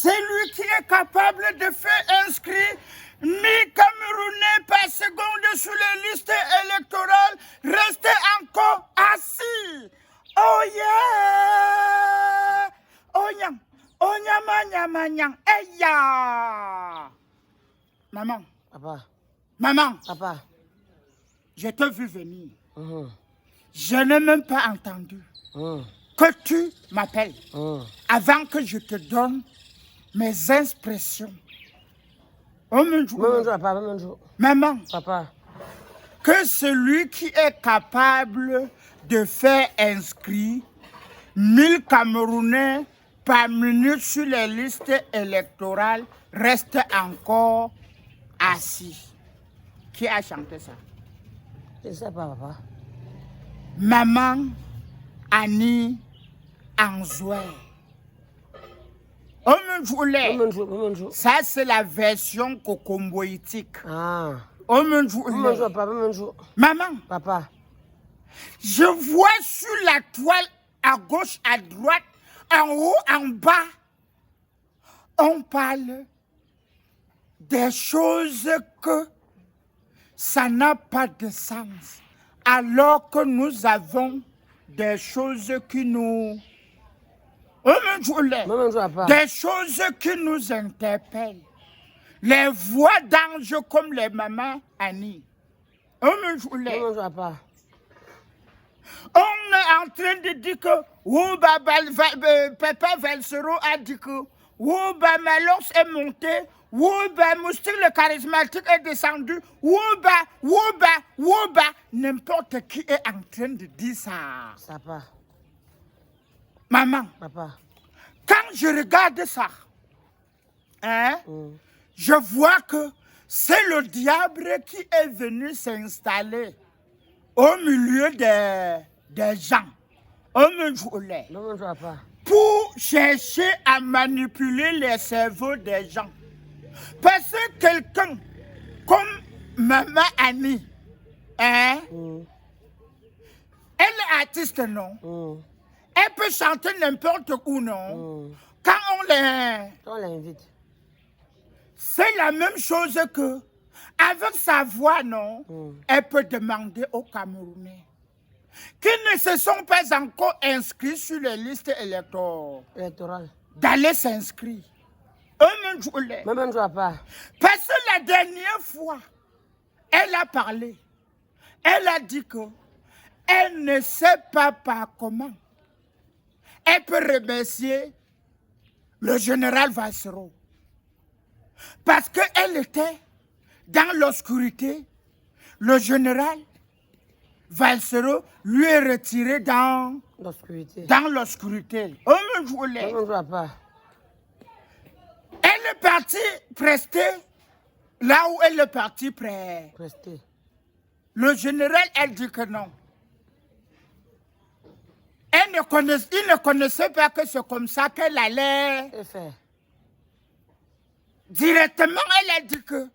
celui qui est capable de faire inscrire 1000 Camerounais par seconde sur les listes électorales reste encore assis. Oh yeah! Oh nyam! Oh nyam! Eh ya! Maman. Papa. Maman. Papa. Je t'ai vu venir. Je n'ai même pas entendu que tu m'appelles avant que je te donne mes expressions. Oh mon Dieu. Maman. Papa. Que celui qui est capable de faire inscrire 1000 Camerounais par minute sur les listes électorales reste encore assis. Qui a chanté ça? Je ne sais pas, papa. Maman Annie Anzoué. Ça, c'est la version cocomboïtique. Ah. Maman. Papa. Je vois sur la toile, à gauche, à droite, en haut, en bas, on parle des choses que ça n'a pas de sens. Alors que nous avons des choses qui nous... Des choses qui nous interpellent. Les voix d'anges comme les mamans Annie. On est en train de dire que Papa Valsero a dit que Malons est monté, Moustique le charismatique est descendu, n'importe qui est en train de dire ça. Papa. Maman, Papa. Quand je regarde ça, je vois que c'est le diable qui est venu s'installer au milieu des gens, pour chercher à manipuler les cerveaux des gens. Parce que quelqu'un comme Maman Annie, elle est artiste, non? Elle peut chanter n'importe où, non? Quand on l'invite. C'est la même chose que, avec sa voix, non? Elle peut demander aux Camerounais qui ne se sont pas encore inscrits sur les listes électorales d'aller s'inscrire. Même pas. Parce que la dernière fois, elle a parlé. Elle a dit que elle ne sait pas par comment elle peut remercier le général Valsero. Parce qu'elle était dans l'obscurité. Le général Valsero lui est retiré dans l'obscurité. Elle est partie prester là où elle est partie prester. Le général, elle dit que non. Il ne connaissait pas que c'est comme ça qu'elle allait faire. Directement, elle a dit que,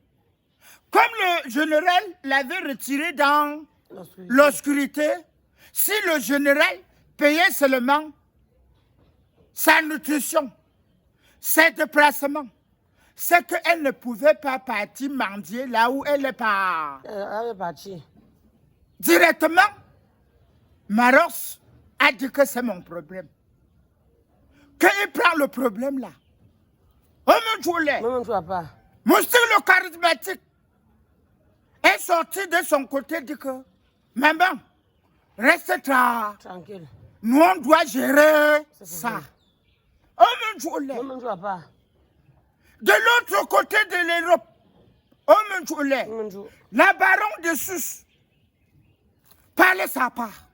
comme le général l'avait retiré dans l'obscurité, si le général payait seulement sa nutrition, ses déplacements, c'est qu'elle ne pouvait pas partir mendier là où elle est partie. Directement, Maros a dit que c'est mon problème. Qu'il prend le problème là. Moustique le charismatique est sorti de son côté et dit que maman, reste tranquille. Nous on doit gérer ça. De l'autre côté de l'Europe, la baronne de Sus parlait sa part.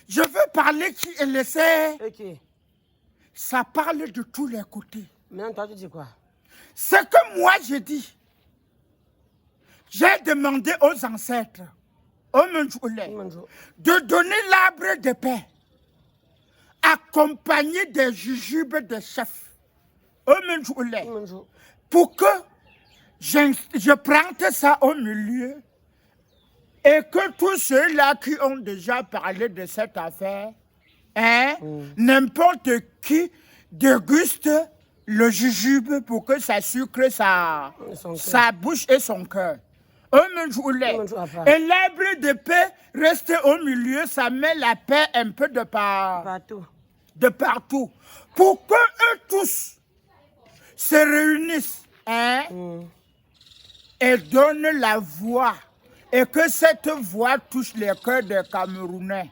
Je veux parler qui elle le sait. Ça parle de tous les côtés. Maintenant, toi, tu dis quoi? Ce que moi, je dis, j'ai demandé aux ancêtres, de donner l'arbre de paix, accompagné des jujubes des chefs, pour que je prenne ça au milieu et que tous ceux-là qui ont déjà parlé de cette affaire, n'importe qui déguste le jujube pour que ça sucre sa bouche et son cœur. Et l'arbre de paix reste au milieu, ça met la paix un peu de partout. Pour que eux tous se réunissent et donnent la voix. Et que cette voix touche les cœurs des Camerounais.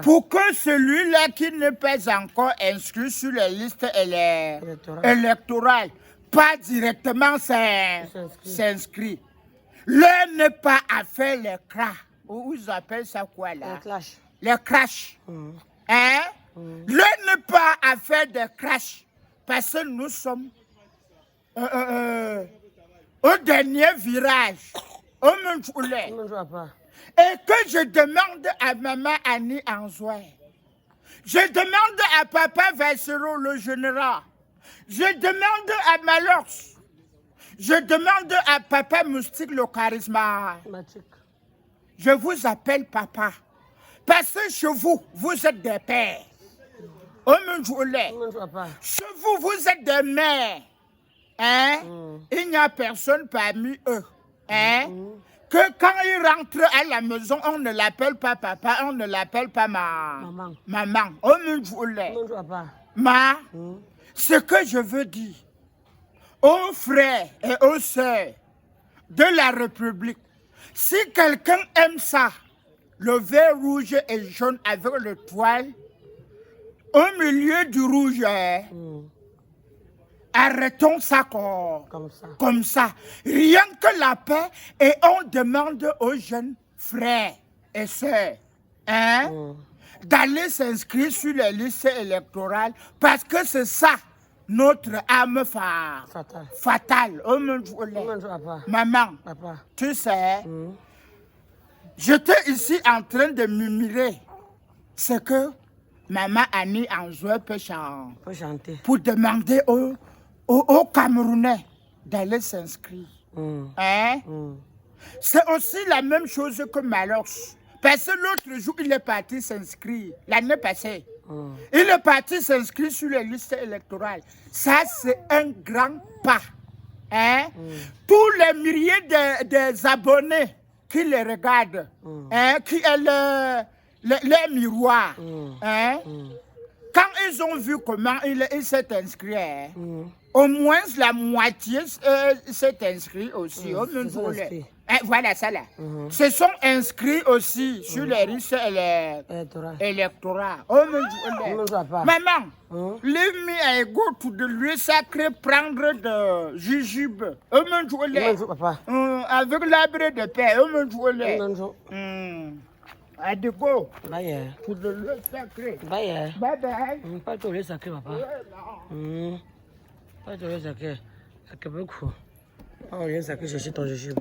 Pour que celui-là qui n'est pas encore inscrit sur les listes électorales, pas directement s'inscrit. L'heure n'est pas à faire les cras. Ou ils appellent ça quoi là? Les crashs. L'heure n'est pas à faire des crashs. Parce que nous sommes au dernier virage. Et que je demande à maman Annie Anzoué, je demande à papa Vassero le général, je demande à Malox, je demande à papa Moustique le charismatique. Je vous appelle papa, parce que chez vous, vous êtes des pères. Chez vous, vous êtes des mères. Il n'y a personne parmi eux. Que quand il rentre à la maison, on ne l'appelle pas papa, on ne l'appelle pas maman. Ce que je veux dire aux frères et aux sœurs de la République, si quelqu'un aime ça, le vert rouge et jaune avec le toile, au milieu du rouge, arrêtons ça comme ça. Rien que la paix, et on demande aux jeunes frères et sœurs d'aller s'inscrire sur les listes électorales parce que c'est ça notre arme fatale. Maman, tu sais, j'étais ici en train de murmurer ce que maman Annie Anzoué peut chanter pour demander aux Camerounais d'aller s'inscrire. C'est aussi la même chose que Malox. Parce que l'autre jour, il est parti s'inscrire, l'année passée. Il est parti s'inscrire sur les listes électorales. Ça, c'est un grand pas. Tous les milliers des abonnés qui les regardent, qui est le miroir, quand ils ont vu comment il s'est inscrit, au moins la moitié s'est inscrit aussi. Voilà ça là. Se sont inscrits aussi sur les listes électorales. Maman, leave me I go to the lieu sacré prendre de jujube. Avec l'arbre de paix. I go to the lieu sacré. Bye bye. Pas to le sacré, papa. Pas to le sacré. Sacré beaucoup. Pas le sacré, chercher ton jujube.